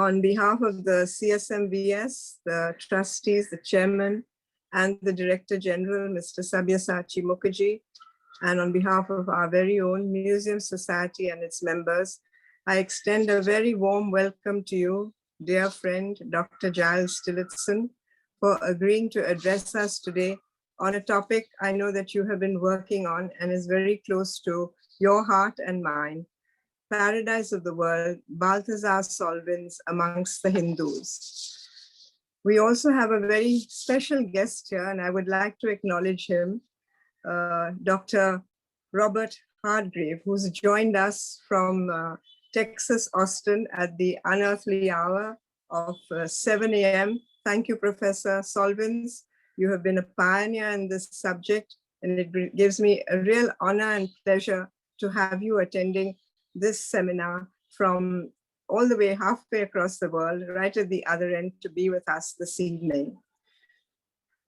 On behalf of the CSMVS, the trustees, the chairman, and the Director General, Mr. Sabyasachi Mukherjee, and on behalf of our very own Museum Society and its members, I extend a very warm welcome to you, dear friend, Dr. Giles Tillotson, for agreeing to address us today on a topic I know that you have been working on and is very close to your heart and mine, Paradise of the World, Baltazard Solvyns amongst the Hindus. We also have a very special guest here, and I would like to acknowledge him, Dr. Robert Hargrave, who's joined us from Texas, Austin at the unearthly hour of 7 a.m. Thank you, Professor Solvyns. You have been a pioneer in this subject, and it gives me a real honor and pleasure to have you attending this seminar from all the way halfway across the world, right at the other end, to be with us this evening.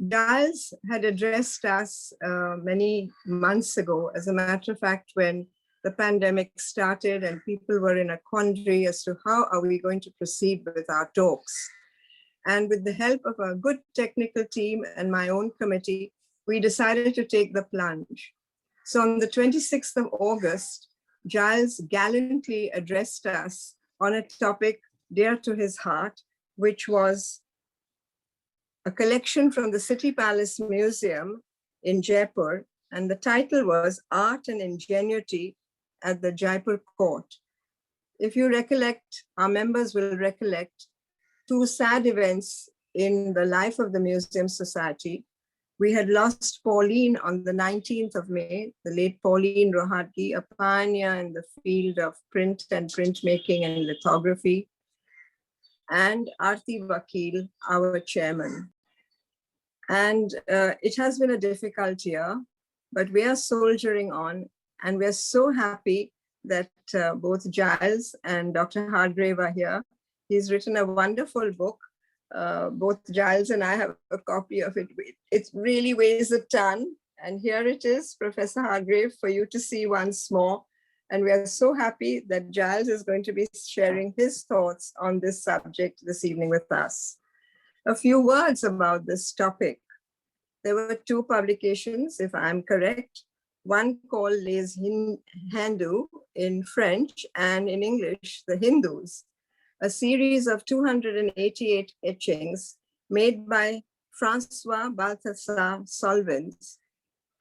Giles had addressed us many months ago, as a matter of fact, when the pandemic started and people were in a quandary as to how are we going to proceed with our talks. And with the help of a good technical team and my own committee, we decided to take the plunge. So on the 26th of August, Giles gallantly addressed us on a topic dear to his heart, which was a collection from the City Palace Museum in Jaipur, and the title was Art and Ingenuity at the Jaipur Court. If you recollect, our members will recollect two sad events in the life of the Museum Society. We had lost Pauline on the 19th of May, the late Pauline Rohatgi, a pioneer in the field of print and printmaking and lithography, and Aarti Vakil, our chairman. And it has been a difficult year, but we are soldiering on, and we're so happy that both Giles and Dr. Hargrave are here. He's written a wonderful book. Both Giles and I have a copy of it. It really weighs a ton. And here it is, Professor Hargrave, for you to see once more. And we are so happy that Giles is going to be sharing his thoughts on this subject this evening with us. A few words about this topic. There were two publications, if I'm correct. One called Les Hindoûs in French, and in English, The Hindus, a series of 288 etchings made by François Baltazard Solvyns,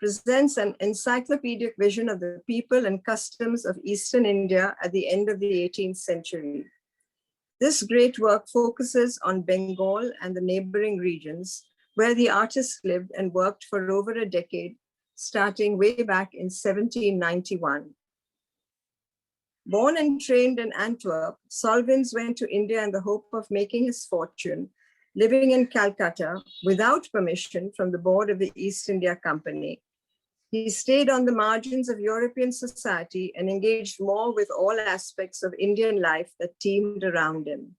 presents an encyclopaedic vision of the people and customs of Eastern India at the end of the 18th century. This great work focuses on Bengal and the neighboring regions, where the artist lived and worked for over a decade, starting way back in 1791. Born and trained in Antwerp, Solvyns went to India in the hope of making his fortune, living in Calcutta without permission from the board of the East India Company. He stayed on the margins of European society and engaged more with all aspects of Indian life that teemed around him.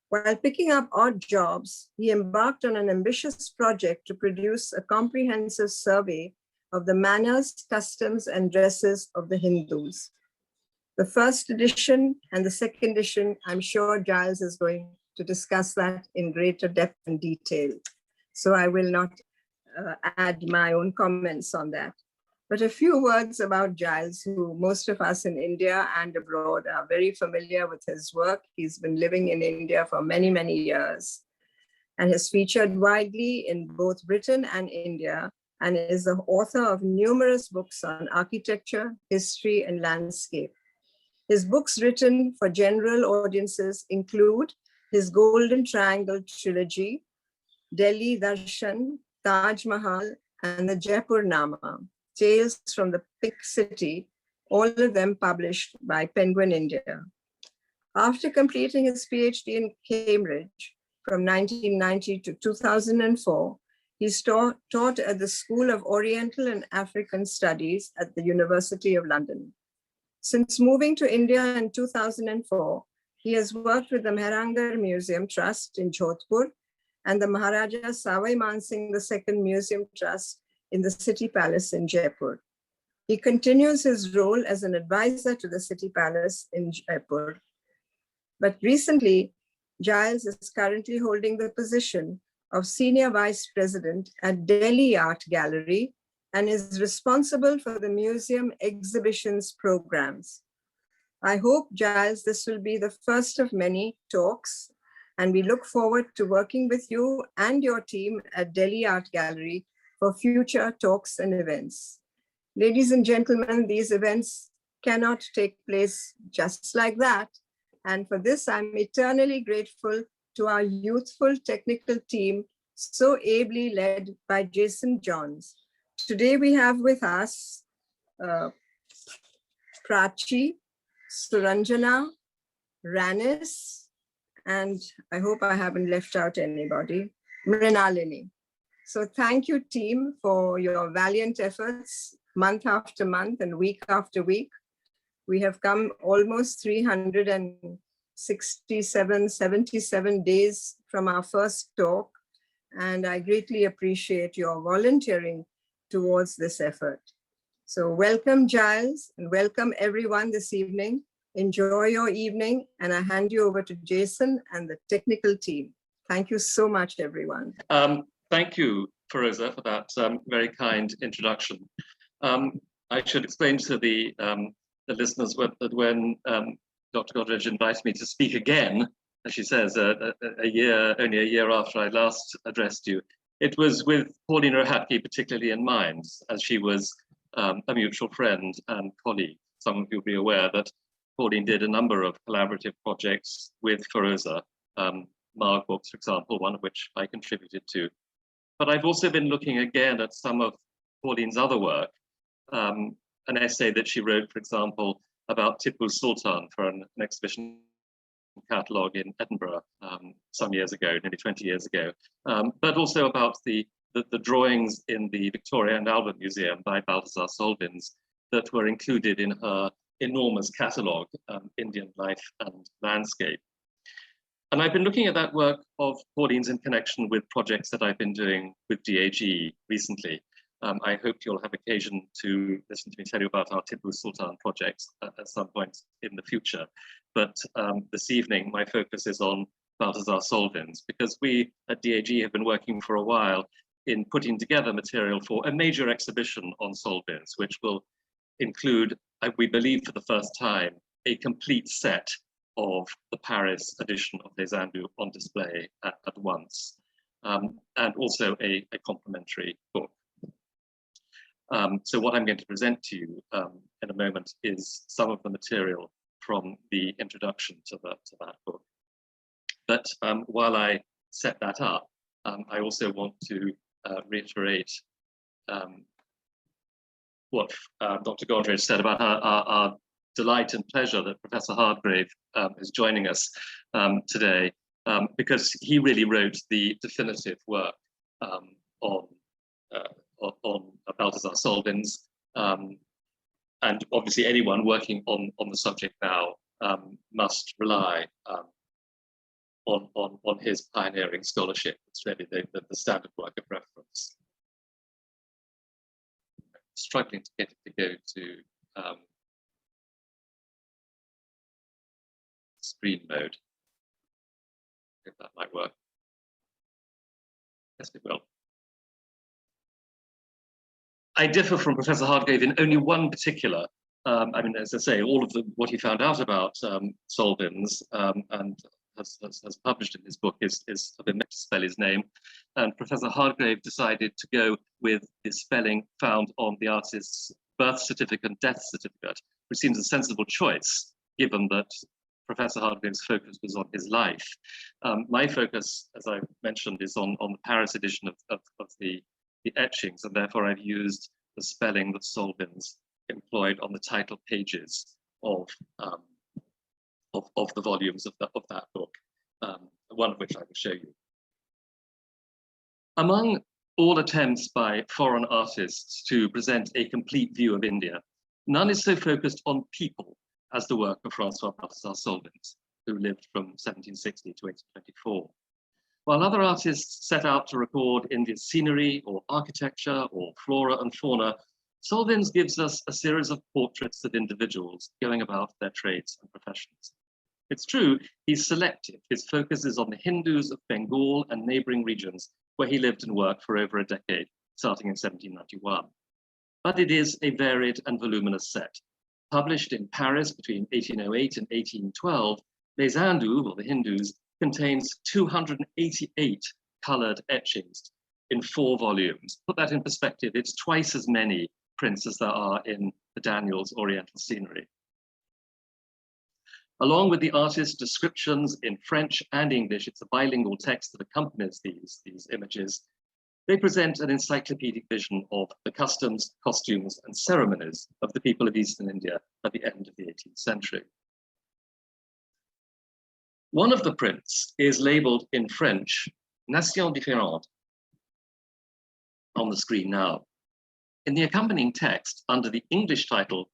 While picking up odd jobs, he embarked on an ambitious project to produce a comprehensive survey of the manners, customs, and dresses of the Hindus. The first edition and the second edition, I'm sure Giles is going to discuss that in greater depth and detail. So I will not add my own comments on that. But a few words about Giles, who most of us in India and abroad are very familiar with his work. He's been living in India for many, many years and has featured widely in both Britain and India, and is the author of numerous books on architecture, history, and landscape. His books written for general audiences include his Golden Triangle trilogy, Delhi Darshan, Taj Mahal, and the Jaipur Nama, Tales from the Pink City, all of them published by Penguin India. After completing his PhD in Cambridge from 1990 to 2004, he taught at the School of Oriental and African Studies at the University of London. Since moving to India in 2004, he has worked with the Mehrangarh Museum Trust in Jodhpur and the Maharaja Savai Man Singh II Museum Trust in the City Palace in Jaipur. He continues his role as an advisor to the City Palace in Jaipur. But recently, Giles is currently holding the position of Senior Vice President at Delhi Art Gallery and is responsible for the museum exhibitions programs. I hope, Giles, this will be the first of many talks, and we look forward to working with you and your team at Delhi Art Gallery for future talks and events. Ladies and gentlemen, these events cannot take place just like that. And for this, I'm eternally grateful to our youthful technical team, so ably led by Jason Johns. Today we have with us Prachi, Suranjana, Ranis, and I hope I haven't left out anybody, Mrinalini. So thank you, team, for your valiant efforts month after month and week after week. We have come almost 77 days from our first talk, and I greatly appreciate your volunteering towards this effort. So welcome, Giles, and welcome everyone this evening. Enjoy your evening, and I hand you over to Jason and the technical team. Thank you so much, everyone. Thank you, Feroza, for that very kind introduction. I should explain to the listeners that when Dr. Godrej invited me to speak again, as she says, only a year after I last addressed you, it was with Pauline Rohatky particularly in mind, as she was a mutual friend and colleague. Some of you will be aware that Pauline did a number of collaborative projects with Feroza, Marg books, for example, one of which I contributed to. But I've also been looking again at some of Pauline's other work, an essay that she wrote, for example, about Tipu Sultan for an exhibition catalogue in Edinburgh some years ago, nearly 20 years ago, but also about the drawings in the Victoria and Albert Museum by Baltazard Solvyns that were included in her enormous catalogue, Indian Life and Landscape. And I've been looking at that work of Pauline's in connection with projects that I've been doing with DAG recently. I hope you'll have occasion to listen to me tell you about our Tipu Sultan projects at some point in the future. But this evening, my focus is on Baltazard Solvyns, because we at DAG have been working for a while in putting together material for a major exhibition on Solvyns, which will include, we believe for the first time, a complete set of the Paris edition of Les Hindoûs on display at once, and also a complementary book. So what I'm going to present to you in a moment is some of the material from the introduction to that book. But while I set that up, I also want to reiterate what Dr. Godrej said about our delight and pleasure that Professor Hargrave is joining us today, because he really wrote the definitive work on Baltazard Solvyns, and obviously anyone working on the subject now must rely on his pioneering scholarship. It's really the standard work of reference. Struggling to get it to go to screen mode. If that might work. Yes, it will. I differ from Professor Hargrave in only one particular. I mean, as I say, all of what he found out about Solvyns and has published in his book is I've been meant to spell his name. And Professor Hargrave decided to go with the spelling found on the artist's birth certificate and death certificate, which seems a sensible choice, given that Professor Hargrave's focus was on his life. My focus, as I mentioned, is on the Paris edition of the Etchings, and therefore I've used the spelling that Solvyns employed on the title pages of the volumes of that book, one of which I will show you. Among all attempts by foreign artists to present a complete view of India, none is so focused on people as the work of François Baltazard Solvyns, who lived from 1760 to 1824. While other artists set out to record India's scenery or architecture or flora and fauna, Solvyns gives us a series of portraits of individuals going about their trades and professions. It's true, he's selective. His focus is on the Hindus of Bengal and neighbouring regions, where he lived and worked for over a decade, starting in 1791. But it is a varied and voluminous set. Published in Paris between 1808 and 1812, Les Hindoûs, or the Hindus, contains 288 coloured etchings in 4 volumes. Put that in perspective, it's twice as many prints as there are in the Daniel's Oriental Scenery. Along with the artist's descriptions in French and English, it's a bilingual text that accompanies these images. They present an encyclopedic vision of the customs, costumes, and ceremonies of the people of Eastern India at the end of the 18th century. One of the prints is labeled in French, Nation Différente, on the screen now. In the accompanying text, under the English title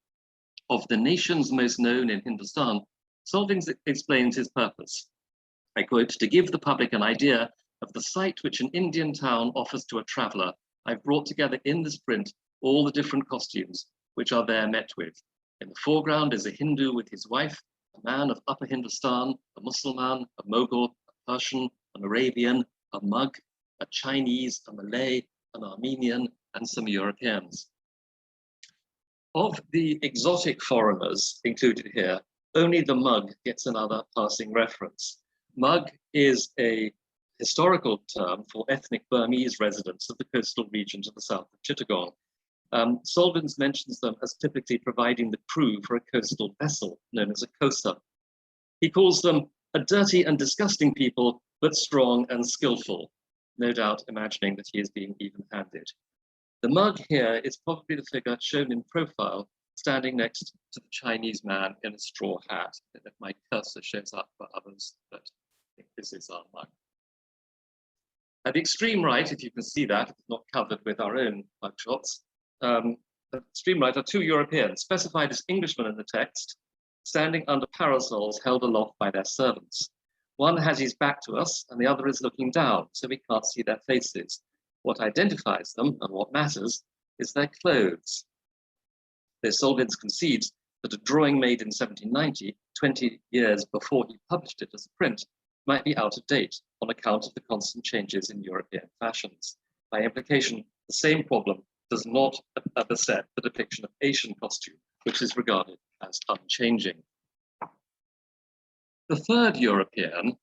of The Nations Most Known in Hindustan, Solvyns explains his purpose. I quote, "To give the public an idea of the sight which an Indian town offers to a traveller, I've brought together in this print all the different costumes which are there met with. In the foreground is a Hindu with his wife, a man of Upper Hindustan, a Mussulman, a Mughal, a Persian, an Arabian, a Mugh, a Chinese, a Malay, an Armenian, and some Europeans." Of the exotic foreigners included here, only the Mugh gets another passing reference. Mugh is a historical term for ethnic Burmese residents of the coastal region to the south of Chittagong. Solvyns mentions them as typically providing the crew for a coastal vessel known as a kosa. He calls them a dirty and disgusting people, but strong and skillful, no doubt imagining that he is being even-handed. The Mugh here is probably the figure shown in profile, standing next to the Chinese man in a straw hat. If my cursor shows up for others, but I think this is our Mugh. At the extreme right, if you can see that, it's not covered with our own mug shots. At the extreme right are 2 Europeans, specified as Englishmen in the text, standing under parasols held aloft by their servants. One has his back to us, and the other is looking down, so we can't see their faces. What identifies them, and what matters, is their clothes. Though Solvyns concedes that a drawing made in 1790, 20 years before he published it as a print, might be out of date on account of the constant changes in European fashions. By implication, the same problem does not beset the depiction of Asian costume, which is regarded as unchanging. The third European,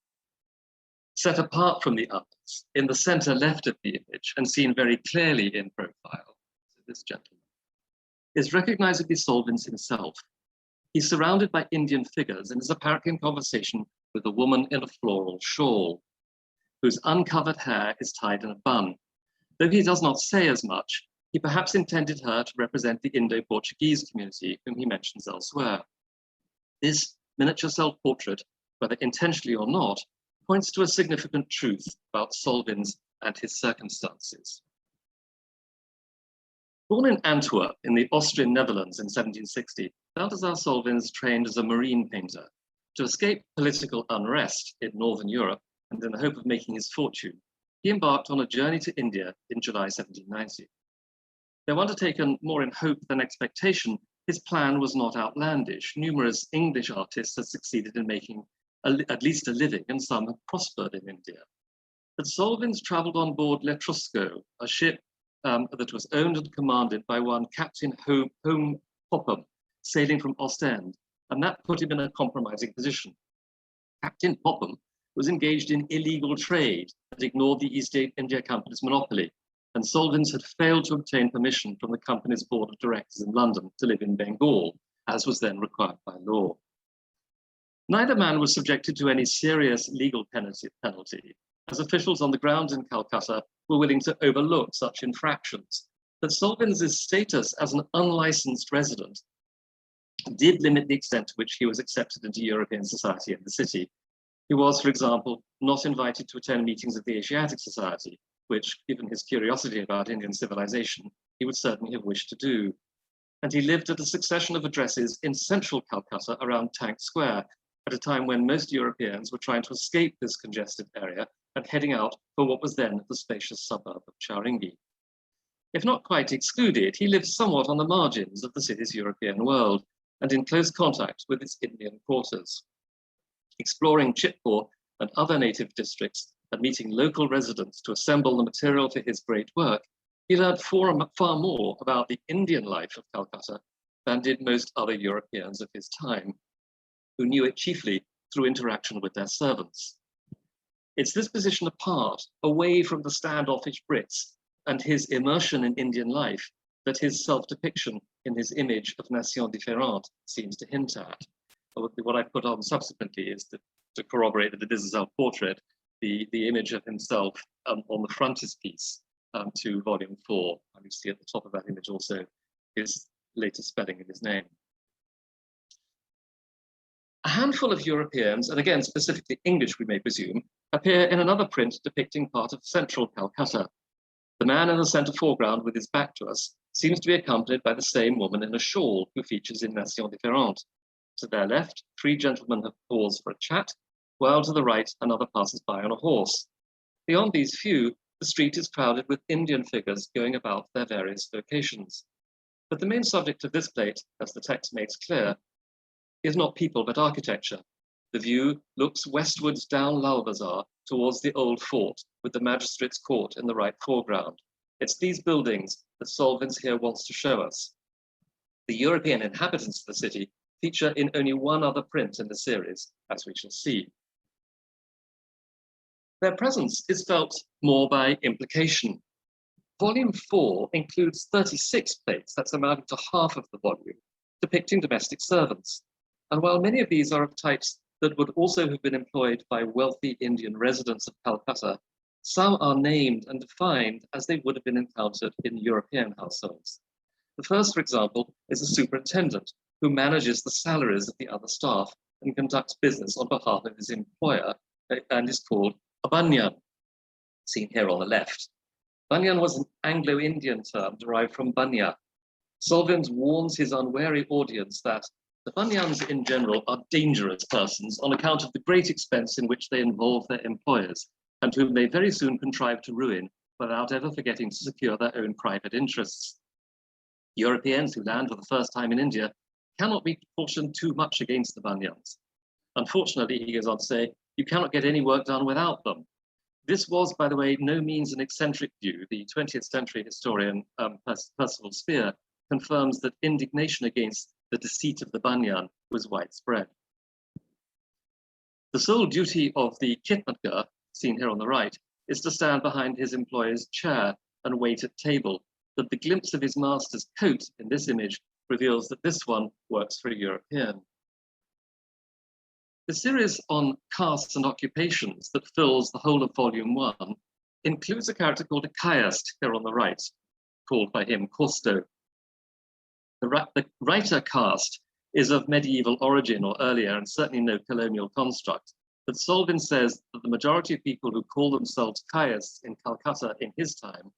set apart from the others, in the center left of the image and seen very clearly in profile, so this gentleman, is recognizably Solvyns himself. He's surrounded by Indian figures and is apparently in conversation with a woman in a floral shawl, whose uncovered hair is tied in a bun. Though he does not say as much, he perhaps intended her to represent the Indo-Portuguese community whom he mentions elsewhere. This miniature self-portrait, whether intentionally or not, points to a significant truth about Solvyns and his circumstances. Born in Antwerp in the Austrian Netherlands in 1760, Baltazard Solvyns trained as a marine painter. To escape political unrest in Northern Europe and in the hope of making his fortune, he embarked on a journey to India in July 1790. Though undertaken more in hope than expectation, his plan was not outlandish. Numerous English artists had succeeded in making at least a living, and some had prospered in India. But Solvyns travelled on board L'Etrusco, a ship that was owned and commanded by one Captain Home Popham, sailing from Ostend, and that put him in a compromising position. Captain Popham was engaged in illegal trade that ignored the East India Company's monopoly, and Solvyns had failed to obtain permission from the company's board of directors in London to live in Bengal, as was then required by law. Neither man was subjected to any serious legal penalty, as officials on the ground in Calcutta were willing to overlook such infractions. But Solvyns' status as an unlicensed resident did limit the extent to which he was accepted into European society in the city. He was, for example, not invited to attend meetings of the Asiatic Society, which, given his curiosity about Indian civilization, he would certainly have wished to do. And he lived at a succession of addresses in central Calcutta around Tank Square, at a time when most Europeans were trying to escape this congested area and heading out for what was then the spacious suburb of Chowringhee. If not quite excluded, he lived somewhat on the margins of the city's European world and in close contact with its Indian quarters. Exploring Chitpur and other native districts and meeting local residents to assemble the material for his great work, he learned far more about the Indian life of Calcutta than did most other Europeans of his time, who knew it chiefly through interaction with their servants. It's this position apart, away from the standoffish Brits, and his immersion in Indian life that his self-depiction in his image of Nation Différente seems to hint at. What I put on subsequently is to corroborate that it is a self-portrait, the image of himself on the frontispiece to volume 4. And you see at the top of that image also his latest spelling of his name. A handful of Europeans, and again specifically English we may presume, appear in another print depicting part of central Calcutta. The man in the center foreground with his back to us seems to be accompanied by the same woman in a shawl who features in Nation Différente. To their left, 3 gentlemen have paused for a chat, while to the right, another passes by on a horse. Beyond these few, the street is crowded with Indian figures going about their various vocations. But the main subject of this plate, as the text makes clear, is not people but architecture. The view looks westwards down Lal Bazar towards the old fort with the magistrate's court in the right foreground. It's these buildings that Solvyns here wants to show us. The European inhabitants of the city feature in only one other print in the series, as we shall see. Their presence is felt more by implication. Volume 4 includes 36 plates, that's amounting to half of the volume, depicting domestic servants. And while many of these are of types that would also have been employed by wealthy Indian residents of Calcutta, some are named and defined as they would have been encountered in European households. The first, for example, is a superintendent who manages the salaries of the other staff and conducts business on behalf of his employer and is called a banyan, seen here on the left. Banyan was an Anglo-Indian term derived from banya. Solvyns warns his unwary audience that the banyans in general are dangerous persons on account of the great expense in which they involve their employers and whom they very soon contrive to ruin without ever forgetting to secure their own private interests. Europeans who land for the first time in India cannot be cautioned too much against the banyans. Unfortunately, he goes on to say, you cannot get any work done without them. This was, by the way, no means an eccentric view. The 20th century historian Percival Spear confirms that indignation against the deceit of the banyan was widespread. The sole duty of the khitmatgar, seen here on the right, is to stand behind his employer's chair and wait at table, but the glimpse of his master's coat in this image reveals that this one works for a European. The series on castes and occupations that fills the whole of volume 1 includes a character called a caste here on the right, called by him Costo. The writer caste is of medieval origin or earlier and certainly no colonial construct, but Solvyns says that the majority of people who call themselves castes in Calcutta in his time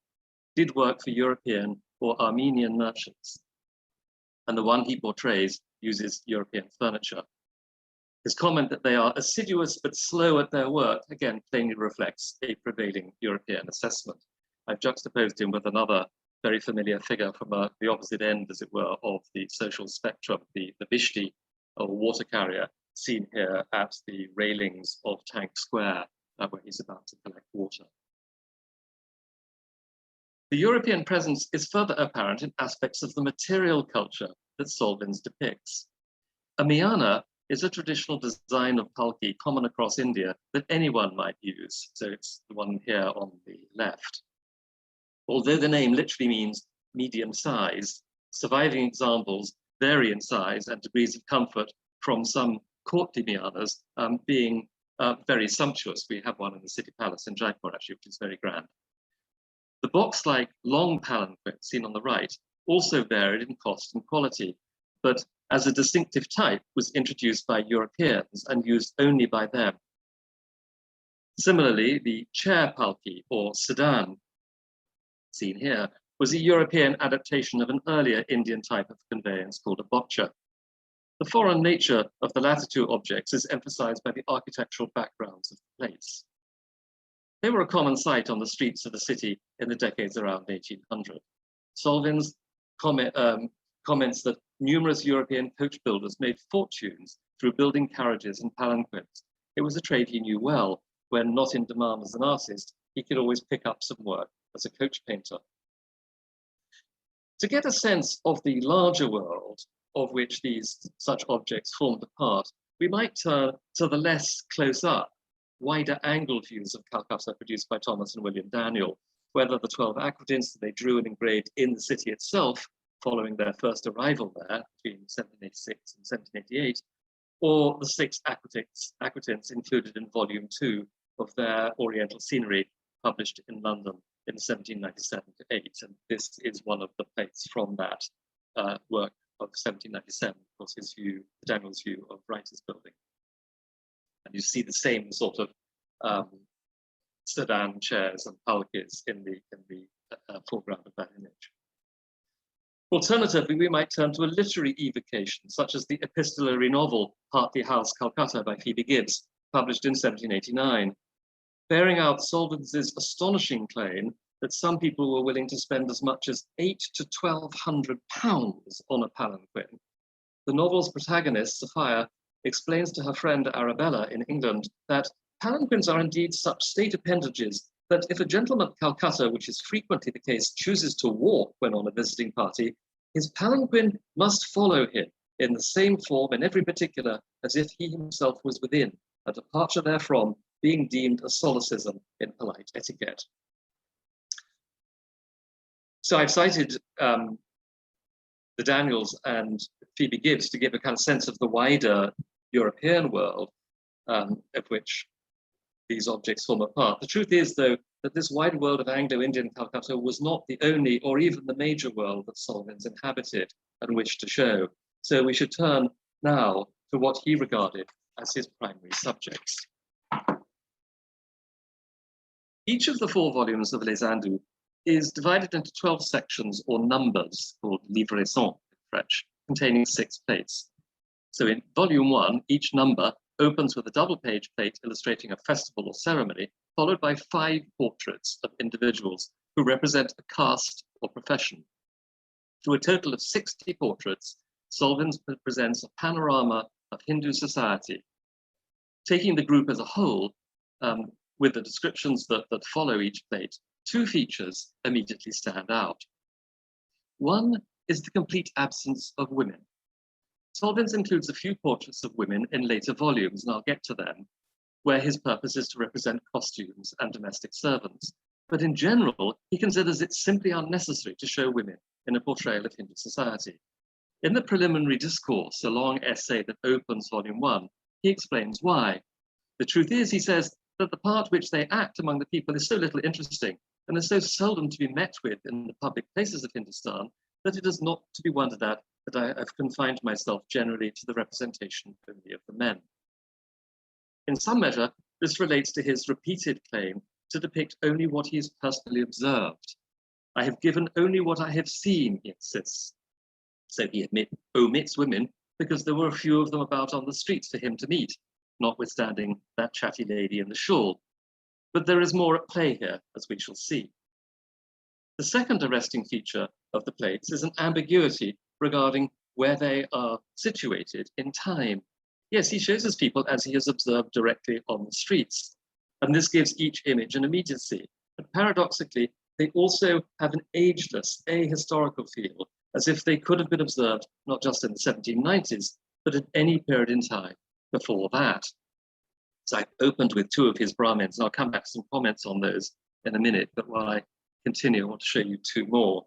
did work for European or Armenian merchants. And the one he portrays uses European furniture. His comment that they are assiduous but slow at their work, again, plainly reflects a prevailing European assessment. I've juxtaposed him with another very familiar figure from the opposite end, as it were, of the social spectrum, the bishti, or water carrier, seen here at the railings of Tank Square, where he's about to collect water. The European presence is further apparent in aspects of the material culture that Solvyns depicts. A miana is a traditional design of palki common across India that anyone might use. So it's the one here on the left. Although the name literally means medium size, surviving examples vary in size and degrees of comfort from some courtly mianas being very sumptuous. We have one in the city palace in Jaipur, actually, which is very grand. The box-like long palanquin seen on the right also varied in cost and quality, but as a distinctive type was introduced by Europeans and used only by them. Similarly, the chair palki or sedan, seen here, was a European adaptation of an earlier Indian type of conveyance called a boccia. The foreign nature of the latter two objects is emphasized by the architectural backgrounds of the place. They were a common sight on the streets of the city in the decades around 1800. Solvyns comments that numerous European coach builders made fortunes through building carriages and palanquins. It was a trade he knew well. When not in demand as an artist, he could always pick up some work as a coach painter. To get a sense of the larger world of which such objects formed a part, we might turn to the less close-up, wider angle views of Calcutta produced by Thomas and William Daniel, whether the 12 aquatins that they drew and engraved in the city itself following their first arrival there between 1786 and 1788, or the 6 aquatins included in volume 2 of their Oriental Scenery published in London in 1797 to 8. And this is one of the plates from that work of 1797, of course, Daniel's view of Writers' Building. And you see the same sort of sedan chairs and palkis in the foreground of that image. Alternatively, we might turn to a literary evocation, such as the epistolary novel Hartley House, Calcutta by Phoebe Gibbs, published in 1789, bearing out Solvyns' astonishing claim that some people were willing to spend as much as £800 to £1,200 on a palanquin. The novel's protagonist, Sophia, explains to her friend Arabella in England that palanquins are indeed such state appendages that if a gentleman at Calcutta, which is frequently the case, chooses to walk when on a visiting party, his palanquin must follow him in the same form in every particular as if he himself was within, a departure therefrom being deemed a solecism in polite etiquette. So I've cited the Daniels and Phoebe Gibbs to give a kind of sense of the wider European world of which these objects form a part. The truth is, though, that this wide world of Anglo-Indian Calcutta was not the only or even the major world that Solvyns inhabited and wished to show. So we should turn now to what he regarded as his primary subjects. Each of the 4 volumes of Les Hindoûs is divided into 12 sections or numbers called livraisons in French, containing 6 plates. So in volume 1, each number opens with a double-page plate illustrating a festival or ceremony, followed by 5 portraits of individuals who represent a caste or profession. Through a total of 60 portraits, Solvyns presents a panorama of Hindu society. Taking the group as a whole, with the descriptions that follow each plate, 2 features immediately stand out. One is the complete absence of women. Solvyns includes a few portraits of women in later volumes, and I'll get to them, where his purpose is to represent costumes and domestic servants. But in general, he considers it simply unnecessary to show women in a portrayal of Hindu society. In the preliminary discourse, a long essay that opens volume 1, he explains why. The truth is, he says, that the part which they act among the people is so little interesting and is so seldom to be met with in the public places of Hindustan that it is not to be wondered at that I have confined myself generally to the representation only of the men. In some measure, this relates to his repeated claim to depict only what he has personally observed. I have given only what I have seen, he insists. So he omits women because there were a few of them about on the streets for him to meet, notwithstanding that chatty lady in the shawl. But there is more at play here, as we shall see. The second arresting feature of the plates is an ambiguity regarding where they are situated in time. Yes, he shows us people as he has observed directly on the streets, and this gives each image an immediacy. But paradoxically, they also have an ageless, ahistorical feel, as if they could have been observed not just in the 1790s, but at any period in time before that. So I've opened with 2 of his Brahmins, and I'll come back to some comments on those in a minute, but while I continue, I want to show you 2 more.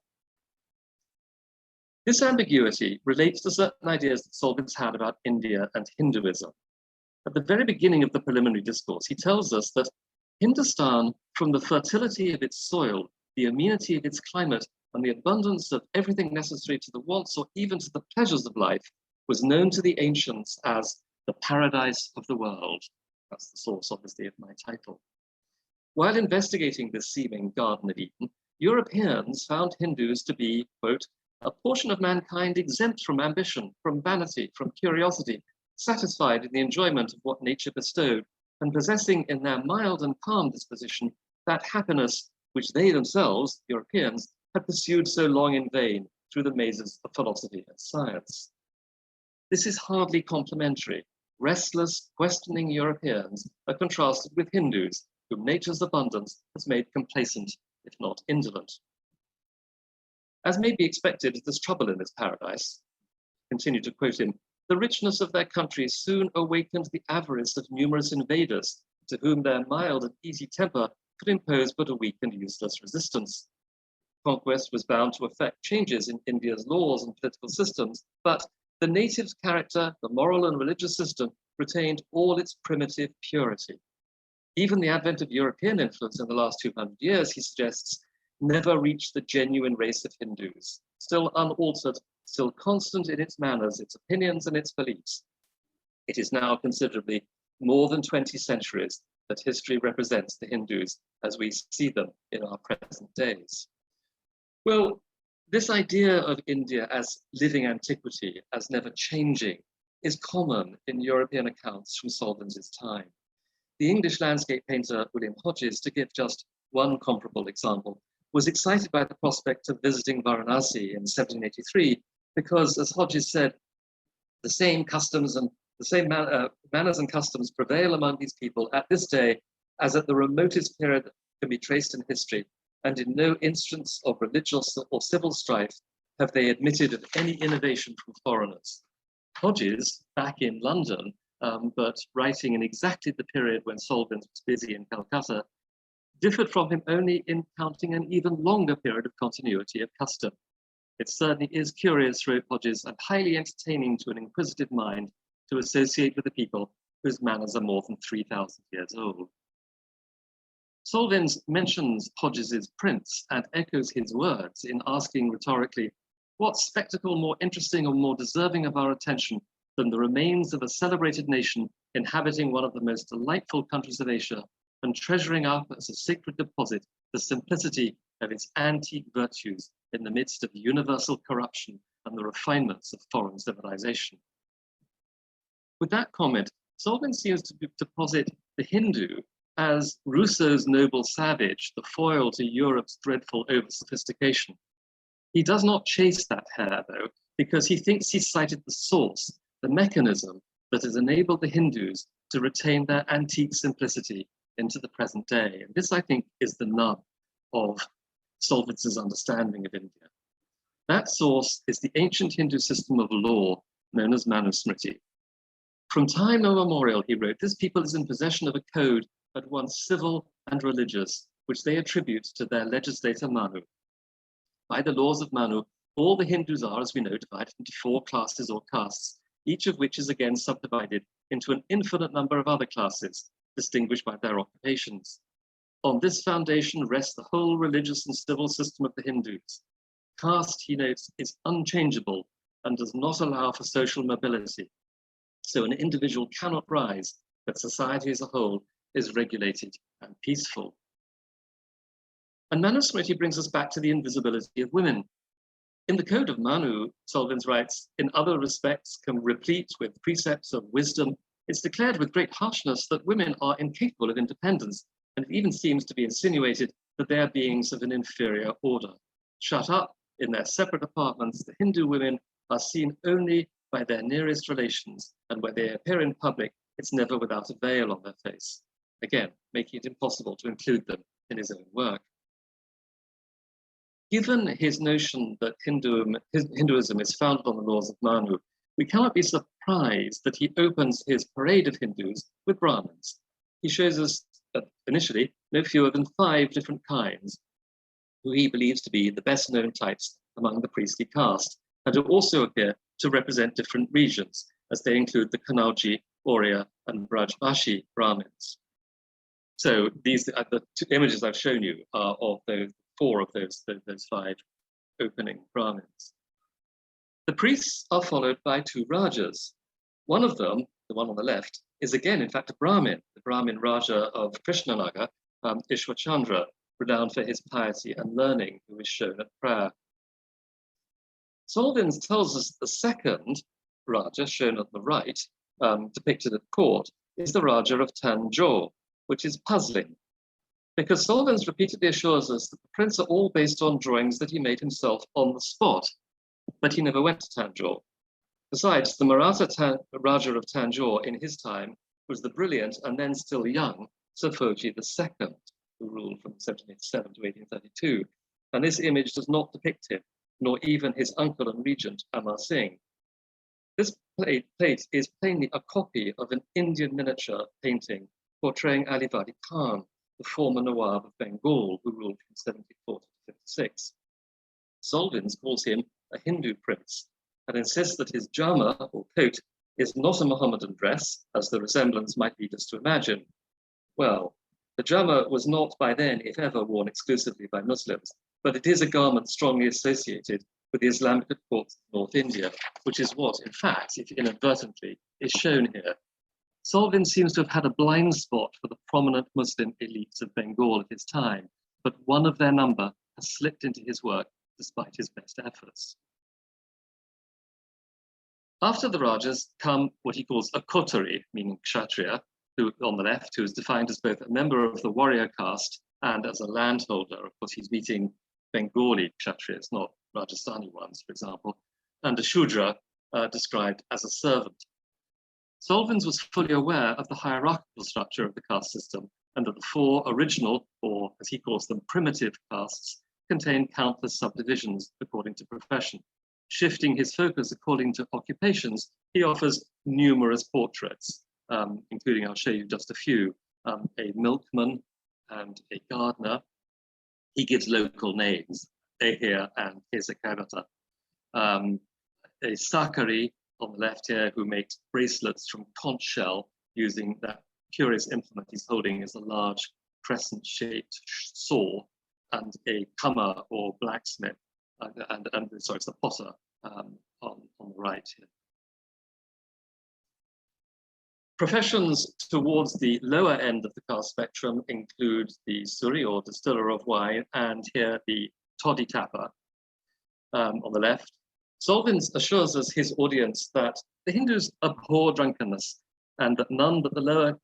This ambiguity relates to certain ideas that Solvyns had about India and Hinduism. At the very beginning of the preliminary discourse, he tells us that Hindustan, from the fertility of its soil, the amenity of its climate, and the abundance of everything necessary to the wants or even to the pleasures of life, was known to the ancients as the paradise of the world. That's the source, obviously, of my title. While investigating this seeming Garden of Eden, Europeans found Hindus to be, quote, a portion of mankind exempt from ambition, from vanity, from curiosity, satisfied in the enjoyment of what nature bestowed, and possessing in their mild and calm disposition that happiness which they themselves, Europeans, had pursued so long in vain through the mazes of philosophy and science. This is hardly complimentary restless, questioning Europeans are contrasted with Hindus, whom nature's abundance has made complacent, if not indolent. As may be expected, there's trouble in this paradise. Continue to quote him, the richness of their country soon awakened the avarice of numerous invaders, to whom their mild and easy temper could impose but a weak and useless resistance. Conquest was bound to effect changes in India's laws and political systems, but the natives' character, the moral and religious system retained all its primitive purity. Even the advent of European influence in the last 200 years, he suggests, never reached the genuine race of Hindus, still unaltered, still constant in its manners, its opinions, and its beliefs. It is now considerably more than 20 centuries that history represents the Hindus as we see them in our present days. Well, this idea of India as living antiquity, as never changing, is common in European accounts from Solvyns' time. The English landscape painter William Hodges, to give just one comparable example, was excited by the prospect of visiting Varanasi in 1783 because, as Hodges said, the same customs and the same manners and customs prevail among these people at this day as at the remotest period that can be traced in history, and in no instance of religious or civil strife have they admitted of any innovation from foreigners. Hodges, back in London, but writing in exactly the period when Solvyns was busy in Calcutta, differed from him only in counting an even longer period of continuity of custom. It certainly is curious, wrote Hodges, and highly entertaining to an inquisitive mind to associate with a people whose manners are more than 3,000 years old. Solvyns mentions Hodges's prince and echoes his words in asking rhetorically, what spectacle more interesting or more deserving of our attention than the remains of a celebrated nation inhabiting one of the most delightful countries of Asia and treasuring up as a sacred deposit the simplicity of its antique virtues in the midst of universal corruption and the refinements of foreign civilization. With that comment, Solvyns seems to posit the Hindu as Rousseau's noble savage, the foil to Europe's dreadful over-sophistication. He does not chase that hare, though, because he thinks he's cited the source, the mechanism that has enabled the Hindus to retain their antique simplicity into the present day. And this, I think, is the nub of Solvyns' understanding of India. That source is the ancient Hindu system of law known as Manusmriti. From time immemorial, he wrote, this people is in possession of a code at once civil and religious, which they attribute to their legislator Manu. By the laws of Manu, all the Hindus are, as we know, divided into 4 classes or castes, each of which is again subdivided into an infinite number of other classes, distinguished by their occupations. On this foundation rests the whole religious and civil system of the Hindus. Caste, he notes, is unchangeable and does not allow for social mobility. So an individual cannot rise, but society as a whole is regulated and peaceful. And Manusmriti brings us back to the invisibility of women. In the Code of Manu, Solvyns writes, in other respects replete with precepts of wisdom, it's declared with great harshness that women are incapable of independence, and it even seems to be insinuated that they are beings of an inferior order. Shut up in their separate apartments, the Hindu women are seen only by their nearest relations, and when they appear in public, it's never without a veil on their face, again, making it impossible to include them in his own work. Given his notion that Hinduism is founded on the laws of Manu, we cannot be surprised that he opens his parade of Hindus with Brahmins. He shows us, initially, no fewer than 5 different kinds, who he believes to be the best known types among the priestly caste, and who also appear to represent different regions, as they include the Kanauji, Oriya, and Brajbashi Brahmins. So these are the 2 images I've shown you are of those 4 of those 5 opening Brahmins. The priests are followed by 2 Rajas. One of them, the one on the left, is again, in fact, a Brahmin, the Brahmin Raja of Krishnanagar, Ishwachandra, renowned for his piety and learning, who is shown at prayer. Solvyns tells us the second Raja, shown at the right, depicted at court, is the Raja of Tanjore, which is puzzling, because Solvyns repeatedly assures us that the prints are all based on drawings that he made himself on the spot, but he never went to Tanjore. Besides, the Maratha Raja of Tanjore in his time was the brilliant and then still young Sophoji II, who ruled from 1787 to 1832. And this image does not depict him, nor even his uncle and regent, Amar Singh. This plate is plainly a copy of an Indian miniature painting portraying Ali Wali Khan, the former Nawab of Bengal, who ruled from 1740 to 56. Solvyns calls him a Hindu prince and insists that his jama, or coat, is not a Mohammedan dress, as the resemblance might lead us to imagine. Well, the jama was not by then, if ever, worn exclusively by Muslims, but it is a garment strongly associated with the Islamic courts of North India, which is what, in fact, if inadvertently, is shown here. Solvyns seems to have had a blind spot for the prominent Muslim elites of Bengal at his time, but one of their number has slipped into his work despite his best efforts. After the Rajas come what he calls a Kotari, meaning Kshatriya, who on the left, who is defined as both a member of the warrior caste and as a landholder. Of course, he's meeting Bengali Kshatriyas, not Rajasthani ones, for example, and a Shudra described as a servant. Solvyns was fully aware of the hierarchical structure of the caste system and that the four original, or as he calls them, primitive castes, contain countless subdivisions according to profession. Shifting his focus according to occupations, he offers numerous portraits, including, I'll show you just a few, a milkman and a gardener. He gives local names, Ehir and Kesakarata. A sakari on the left here who makes bracelets from conch shell using that curious implement he's holding is a large crescent-shaped saw, and a kamar or blacksmith, sorry, it's the potter on the right here. Professions towards the lower end of the caste spectrum include the suri, or distiller of wine, and here the toddy tapper on the left. Solvyns assures us, his audience, that the Hindus abhor drunkenness and that none but the lower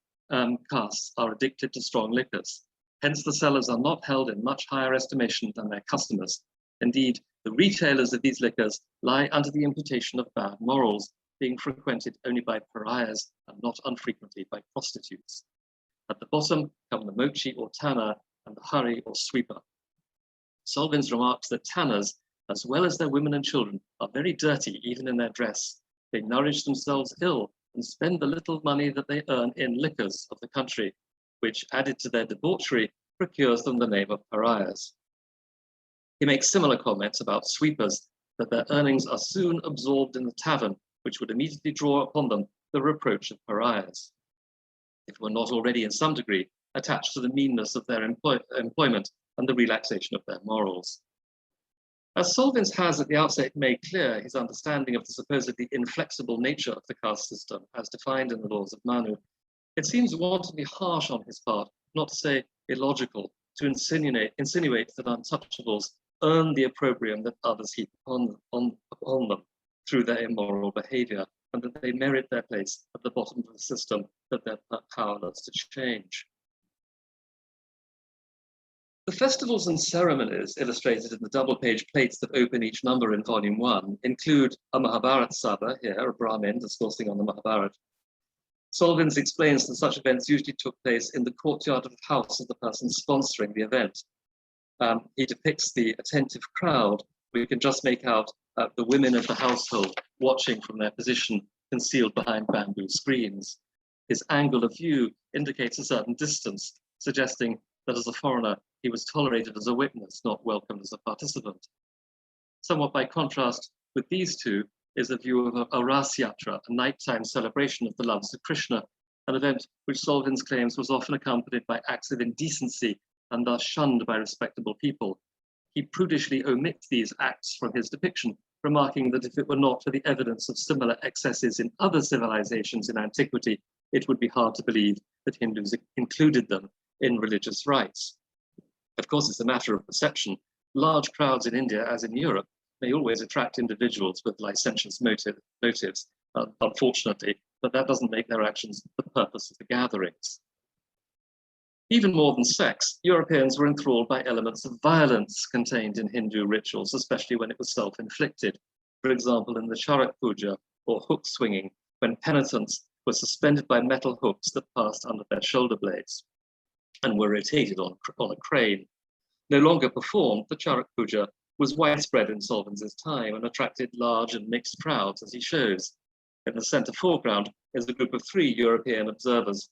castes are addicted to strong liquors. Hence, the sellers are not held in much higher estimation than their customers. Indeed, the retailers of these liquors lie under the imputation of bad morals, being frequented only by pariahs and not unfrequently by prostitutes. At the bottom come the mochi or tanner and the hari or sweeper. Solvyns remarks that tanners, as well as their women and children, are very dirty even in their dress. They nourish themselves ill and spend the little money that they earn in liquors of the country, which, added to their debauchery, procures them the name of pariahs. He makes similar comments about sweepers, that their earnings are soon absorbed in the tavern, which would immediately draw upon them the reproach of pariahs, if it were not already in some degree attached to the meanness of their employment and the relaxation of their morals. As Solvyns has at the outset made clear his understanding of the supposedly inflexible nature of the caste system as defined in the laws of Manu, it seems wantonly harsh on his part, not to say illogical, to insinuate that untouchables earn the opprobrium that others heap upon them through their immoral behavior, and that they merit their place at the bottom of the system that they're powerless to change. The festivals and ceremonies illustrated in the double-page plates that open each number in Volume 1 include a Mahabharat Sabha, here, a Brahmin discoursing on the Mahabharat. Solvyns explains that such events usually took place in the courtyard of the house of the person sponsoring the event. He depicts the attentive crowd. We can just make out the women of the household watching from their position concealed behind bamboo screens. His angle of view indicates a certain distance, suggesting that as a foreigner, he was tolerated as a witness, not welcomed as a participant. Somewhat by contrast with these two is the view of a Ras Yatra, a nighttime celebration of the loves of Krishna, an event which Solvyns claims was often accompanied by acts of indecency and thus shunned by respectable people. He prudishly omits these acts from his depiction, remarking that if it were not for the evidence of similar excesses in other civilizations in antiquity, it would be hard to believe that Hindus included them in religious rites. Of course, it's a matter of perception. Large crowds in India, as in Europe, may always attract individuals with licentious motives, unfortunately, but that doesn't make their actions the purpose of the gatherings. Even more than sex, Europeans were enthralled by elements of violence contained in Hindu rituals, especially when it was self-inflicted. For example, in the Charak Puja, or hook swinging, when penitents were suspended by metal hooks that passed under their shoulder blades and were rotated on a crane. No longer performed, the Charak Puja was widespread in Solvyns' time and attracted large and mixed crowds, as he shows. In the center foreground is a group of 3 European observers,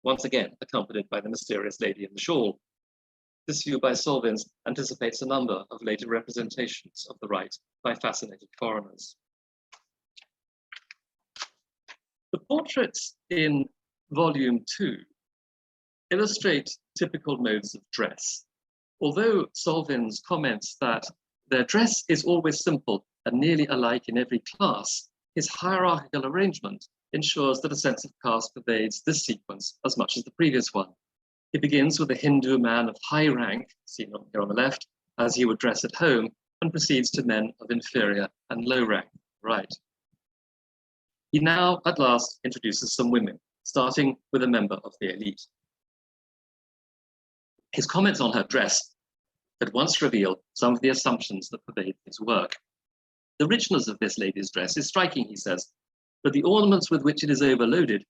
once again accompanied by the mysterious lady in the shawl. This view by Solvyns anticipates a number of later representations of the rite by fascinated foreigners. The portraits in volume 2 illustrate typical modes of dress. Although Solvyns comments that their dress is always simple and nearly alike in every class, his hierarchical arrangement ensures that a sense of caste pervades this sequence as much as the previous one. He begins with a Hindu man of high rank, seen here on the left, as he would dress at home, and proceeds to men of inferior and low rank, right. He now, at last, introduces some women, starting with a member of the elite. His comments on her dress at once reveal some of the assumptions that pervade his work. The richness of this lady's dress is striking, he says, but the ornaments with which it is overloaded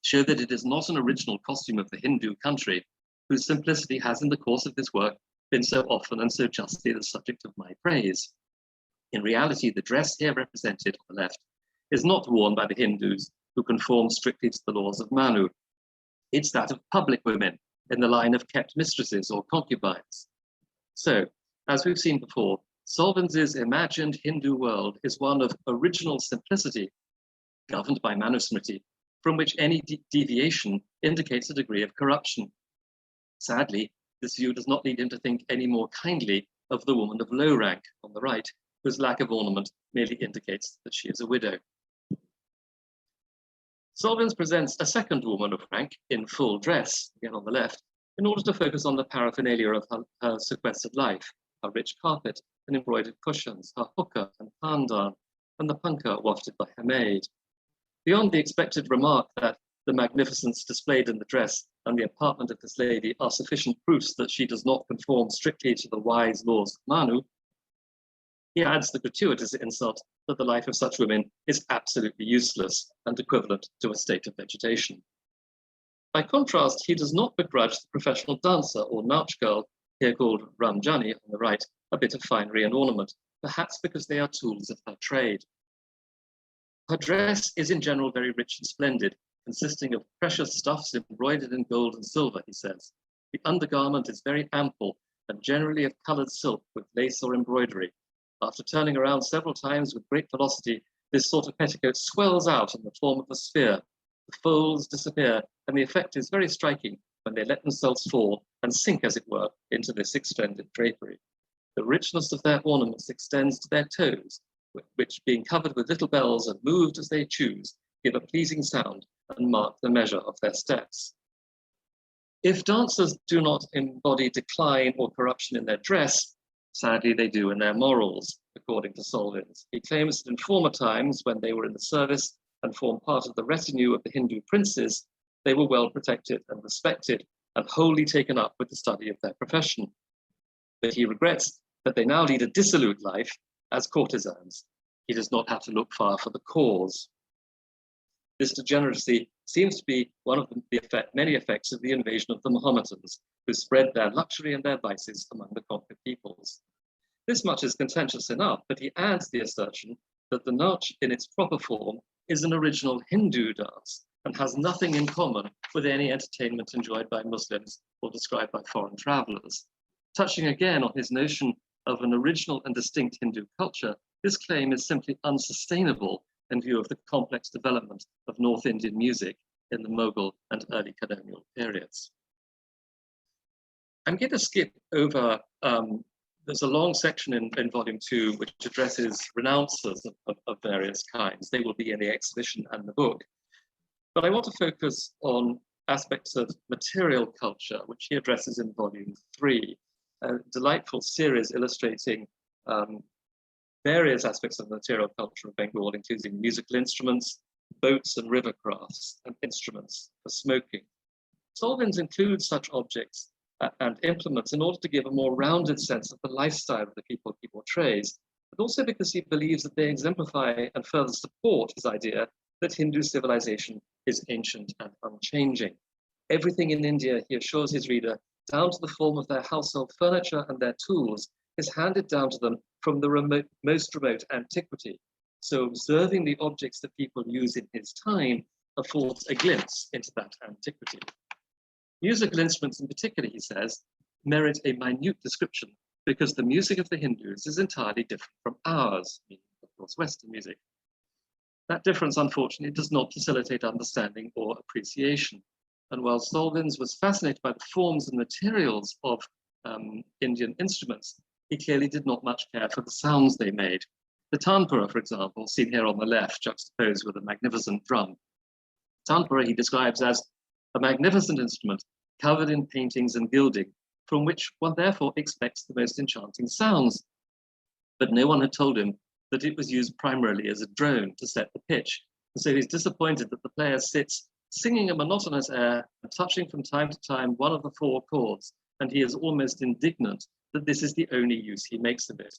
show that it is not an original costume of the Hindu country, whose simplicity has in the course of this work been so often and so justly the subject of my praise. In reality, the dress here represented on the left is not worn by the Hindus who conform strictly to the laws of Manu. It's that of public women in the line of kept mistresses or concubines. So, as we've seen before, Solvyns' imagined Hindu world is one of original simplicity, governed by Manusmriti, from which any deviation indicates a degree of corruption. Sadly, this view does not lead him to think any more kindly of the woman of low rank on the right, whose lack of ornament merely indicates that she is a widow. Solvyns presents a second woman of rank in full dress, again on the left, in order to focus on the paraphernalia of her sequestered life, her rich carpet and embroidered cushions, her hookah and pandan, and the punkah wafted by her maid. Beyond the expected remark that the magnificence displayed in the dress and the apartment of this lady are sufficient proofs that she does not conform strictly to the wise laws of Manu, he adds the gratuitous insult that the life of such women is absolutely useless and equivalent to a state of vegetation. By contrast, he does not begrudge the professional dancer or nautch girl, here called Ramjani on the right, a bit of finery and ornament, perhaps because they are tools of her trade. Her dress is in general very rich and splendid, consisting of precious stuffs embroidered in gold and silver, he says. The undergarment is very ample and generally of colored silk with lace or embroidery. After turning around several times with great velocity, this sort of petticoat swells out in the form of a sphere. The folds disappear, and the effect is very striking when they let themselves fall and sink, as it were, into this extended drapery. The richness of their ornaments extends to their toes, which, being covered with little bells and moved as they choose, give a pleasing sound and mark the measure of their steps. If dancers do not embody decline or corruption in their dress, sadly they do in their morals, according to Solvyns. He claims that in former times, when they were in the service and formed part of the retinue of the Hindu princes, they were well protected and respected and wholly taken up with the study of their profession. But he regrets that they now lead a dissolute life as courtesans. He does not have to look far for the cause. This degeneracy seems to be one of many effects of the invasion of the Mohammedans, who spread their luxury and their vices among the conquered peoples. This much is contentious enough, but he adds the assertion that the nautch in its proper form is an original Hindu dance and has nothing in common with any entertainment enjoyed by Muslims or described by foreign travelers. Touching again on his notion of an original and distinct Hindu culture, this claim is simply unsustainable in view of the complex development of North Indian music in the Mughal and early colonial periods. I'm going to skip over, there's a long section in volume 2 which addresses renouncers of various kinds. They will be in the exhibition and the book. But I want to focus on aspects of material culture, which he addresses in volume 3, a delightful series illustrating various aspects of the material culture of Bengal, including musical instruments, boats and river crafts, and instruments for smoking. Solvyns includes such objects and implements in order to give a more rounded sense of the lifestyle of the people he portrays, but also because he believes that they exemplify and further support his idea that Hindu civilization is ancient and unchanging. Everything in India, he assures his reader, down to the form of their household furniture and their tools, is handed down to them from the most remote antiquity. So observing the objects that people use in his time affords a glimpse into that antiquity. Musical instruments in particular, he says, merit a minute description because the music of the Hindus is entirely different from ours, meaning, of course, Western music. That difference, unfortunately, does not facilitate understanding or appreciation. And while Solvyns was fascinated by the forms and materials of Indian instruments, he clearly did not much care for the sounds they made. The tanpura, for example, seen here on the left, juxtaposed with a magnificent drum. Tanpura he describes as a magnificent instrument covered in paintings and gilding, from which one therefore expects the most enchanting sounds. But no one had told him that it was used primarily as a drone to set the pitch. And so he's disappointed that the player sits singing a monotonous air and touching from time to time one of the 4 chords, and he is almost indignant that this is the only use he makes of it.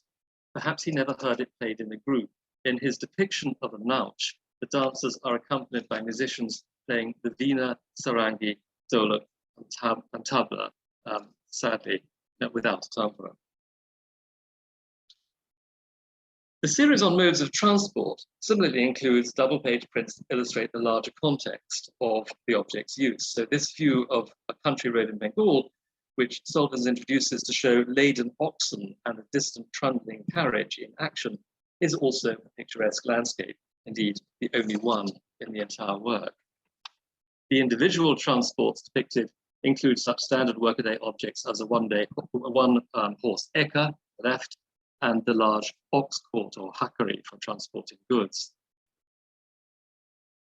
Perhaps he never heard it played in a group. In his depiction of a nautch, the dancers are accompanied by musicians playing the veena, sarangi, dholak, and tabla, sadly, without tanpura. The series on modes of transport similarly includes double-page prints that illustrate the larger context of the object's use. So this view of a country road in Bengal, which Solvyns introduces to show laden oxen and a distant trundling carriage in action, is also a picturesque landscape, indeed the only one in the entire work. The individual transports depicted include such standard workaday objects as a one-horse ekka, left, and the large ox cart or hakari for transporting goods.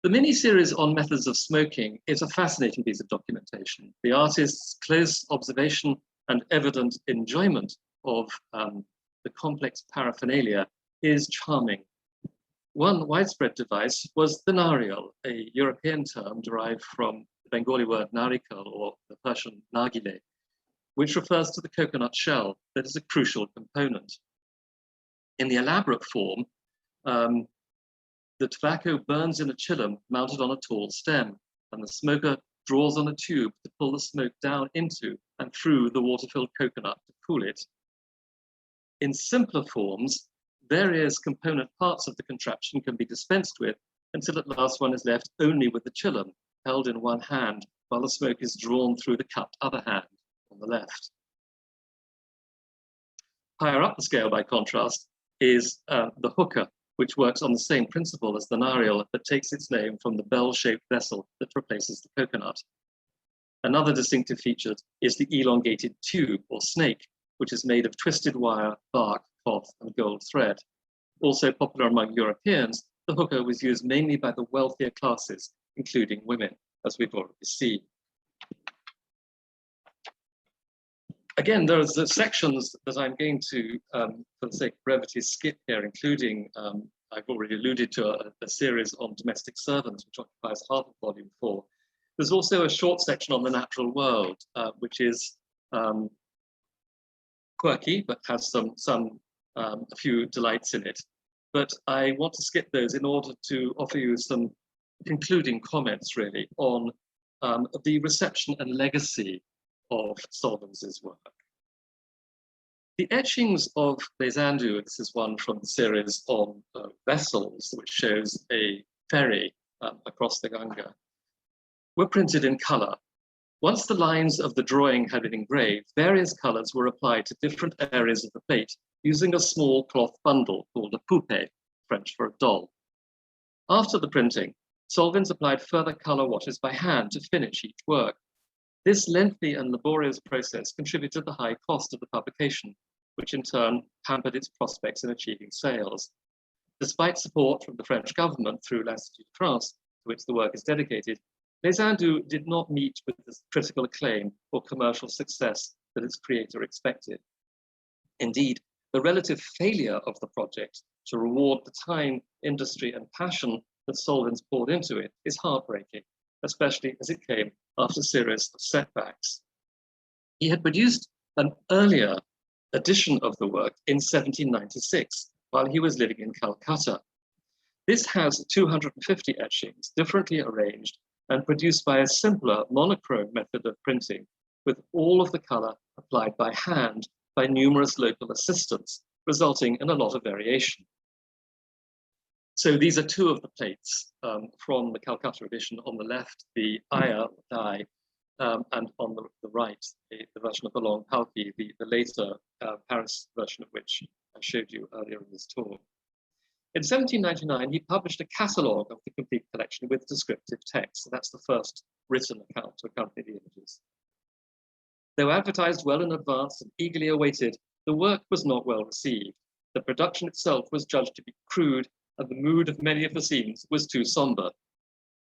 The mini-series on methods of smoking is a fascinating piece of documentation. The artist's close observation and evident enjoyment of the complex paraphernalia is charming. One widespread device was the nariyal, a European term derived from the Bengali word narikal or the Persian nargile, which refers to the coconut shell that is a crucial component. In the elaborate form, the tobacco burns in a chillum mounted on a tall stem, and the smoker draws on a tube to pull the smoke down into and through the water-filled coconut to cool it. In simpler forms, various component parts of the contraption can be dispensed with until at last one is left only with the chillum held in one hand while the smoke is drawn through the cupped other hand on the left. Higher up the scale, by contrast, is the hookah, which works on the same principle as the nariyal, but takes its name from the bell-shaped vessel that replaces the coconut. Another distinctive feature is the elongated tube or snake, which is made of twisted wire, bark, cloth, and gold thread. Also popular among Europeans, the hookah was used mainly by the wealthier classes, including women, as we've already seen. Again, there's the sections that I'm going to, for the sake of brevity, skip here, including, I've already alluded to a series on domestic servants, which occupies half of volume 4. There's also a short section on the natural world, which is quirky, but has a few delights in it. But I want to skip those in order to offer you some concluding comments, really, on the reception and legacy of Solvyns' work. The etchings of Les Hindoûs, this is one from the series on vessels, which shows a ferry across the Ganga, were printed in color. Once the lines of the drawing had been engraved, various colors were applied to different areas of the plate using a small cloth bundle called a poupée, French for a doll. After the printing, Solvyns applied further color washes by hand to finish each work. This lengthy and laborious process contributed to the high cost of the publication, which in turn hampered its prospects in achieving sales. Despite support from the French government through l'Institut de France, to which the work is dedicated, Les Hindoûs did not meet with the critical acclaim or commercial success that its creator expected. Indeed, the relative failure of the project to reward the time, industry, and passion that Solvyns poured into it is heartbreaking, especially as it came after a series of setbacks. He had produced an earlier edition of the work in 1796, while he was living in Calcutta. This has 250 etchings, differently arranged and produced by a simpler monochrome method of printing, with all of the color applied by hand by numerous local assistants, resulting in a lot of variation. So these are two of the plates from the Calcutta edition. On the left, the Aya die, and on the right, the version of the long Palki, the later Paris version of which I showed you earlier in this talk. In 1799, he published a catalogue of the complete collection with descriptive text. So that's the first written account to accompany the images. Though advertised well in advance and eagerly awaited, the work was not well received. The production itself was judged to be crude, and the mood of many of the scenes was too somber.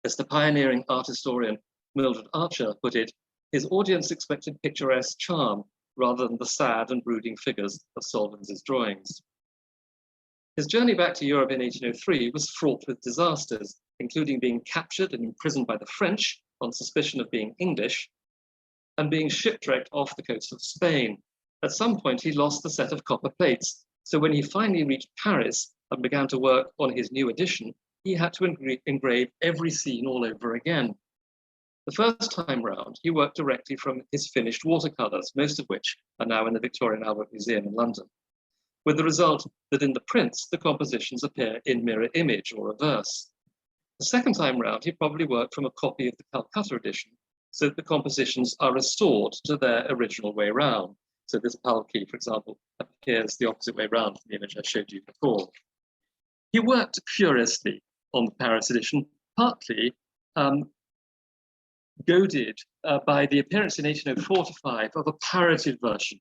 As the pioneering art historian Mildred Archer put it, his audience expected picturesque charm rather than the sad and brooding figures of Solvyns' drawings. His journey back to Europe in 1803 was fraught with disasters, including being captured and imprisoned by the French on suspicion of being English, and being shipwrecked off the coast of Spain. At some point, he lost the set of copper plates, so when he finally reached Paris and began to work on his new edition, he had to engrave every scene all over again. The first time round, he worked directly from his finished watercolors, most of which are now in the Victoria and Albert Museum in London, with the result that in the prints, the compositions appear in mirror image or reverse. The second time round, he probably worked from a copy of the Calcutta edition, so that the compositions are restored to their original way round. So this Palki, for example, appears the opposite way round from the image I showed you before. He worked furiously on the Paris edition, partly goaded by the appearance in 1804-5 of a pirated version.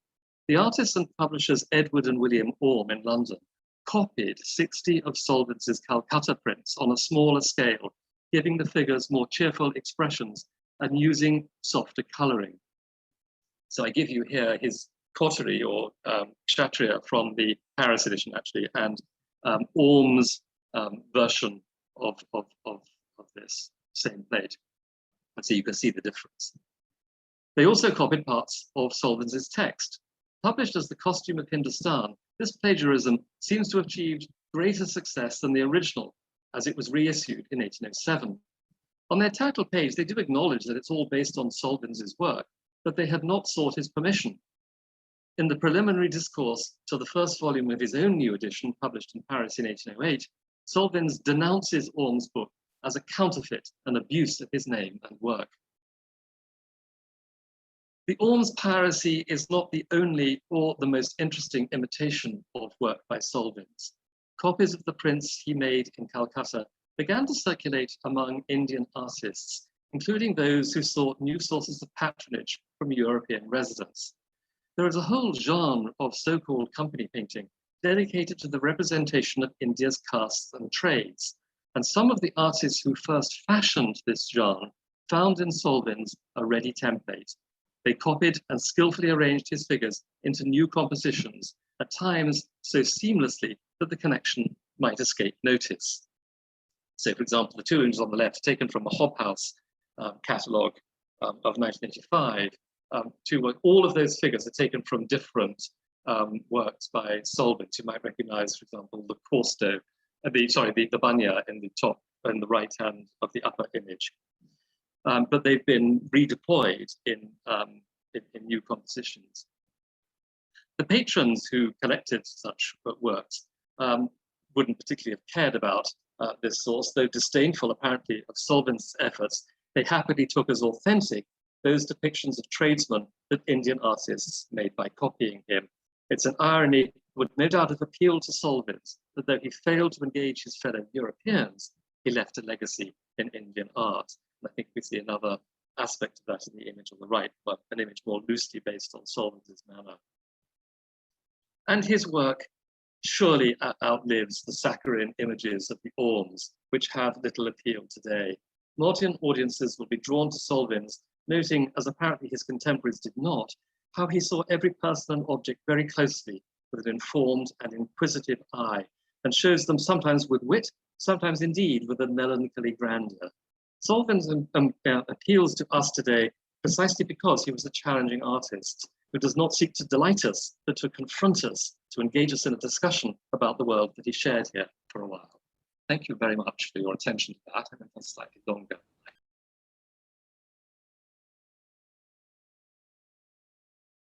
The artists and publishers Edward and William Orme in London copied 60 of Solvyns' Calcutta prints on a smaller scale, giving the figures more cheerful expressions and using softer colouring. So I give you here his coterie or kshatriya from the Paris edition, actually, and Orme's version of this same plate. And so you can see the difference. They also copied parts of Solvyns' text. Published as The Costume of Hindustan, this plagiarism seems to have achieved greater success than the original, as it was reissued in 1807. On their title page, they do acknowledge that it's all based on Solvyns' work, but they had not sought his permission. In the preliminary discourse to the first volume of his own new edition, published in Paris in 1808, Solvyns denounces Orme's book as a counterfeit and abuse of his name and work. The Orme's piracy is not the only or the most interesting imitation of work by Solvyns. Copies of the prints he made in Calcutta began to circulate among Indian artists, including those who sought new sources of patronage from European residents. There is a whole genre of so-called company painting dedicated to the representation of India's castes and trades, and some of the artists who first fashioned this genre found in Solvyns a ready template. They copied and skillfully arranged his figures into new compositions, at times so seamlessly that the connection might escape notice. So, for example, the two images on the left, taken from a Hobhouse catalogue of 1985, all of those figures are taken from different works by Solvyns. You might recognize, for example, the Corsto, the Banya in the top and the right hand of the upper image. But they've been redeployed in new compositions. The patrons who collected such works wouldn't particularly have cared about this source, though disdainful apparently of Solvyns' efforts, they happily took as authentic those depictions of tradesmen that Indian artists made by copying him. It's an irony would no doubt have appealed to Solvyns that though he failed to engage his fellow Europeans, he left a legacy in Indian art. And I think we see another aspect of that in the image on the right, but an image more loosely based on Solvyns' manner. And his work surely outlives the saccharine images of the Ormes, which have little appeal today. Modern audiences will be drawn to Solvyns, noting, as apparently his contemporaries did not, how he saw every person and object very closely with an informed and inquisitive eye, and shows them sometimes with wit, sometimes indeed with a melancholy grandeur. Solvyns appeals to us today precisely because he was a challenging artist who does not seek to delight us, but to confront us to engage us in a discussion about the world that he shared here for a while. Thank you very much for your attention to that. I think that's slightly longer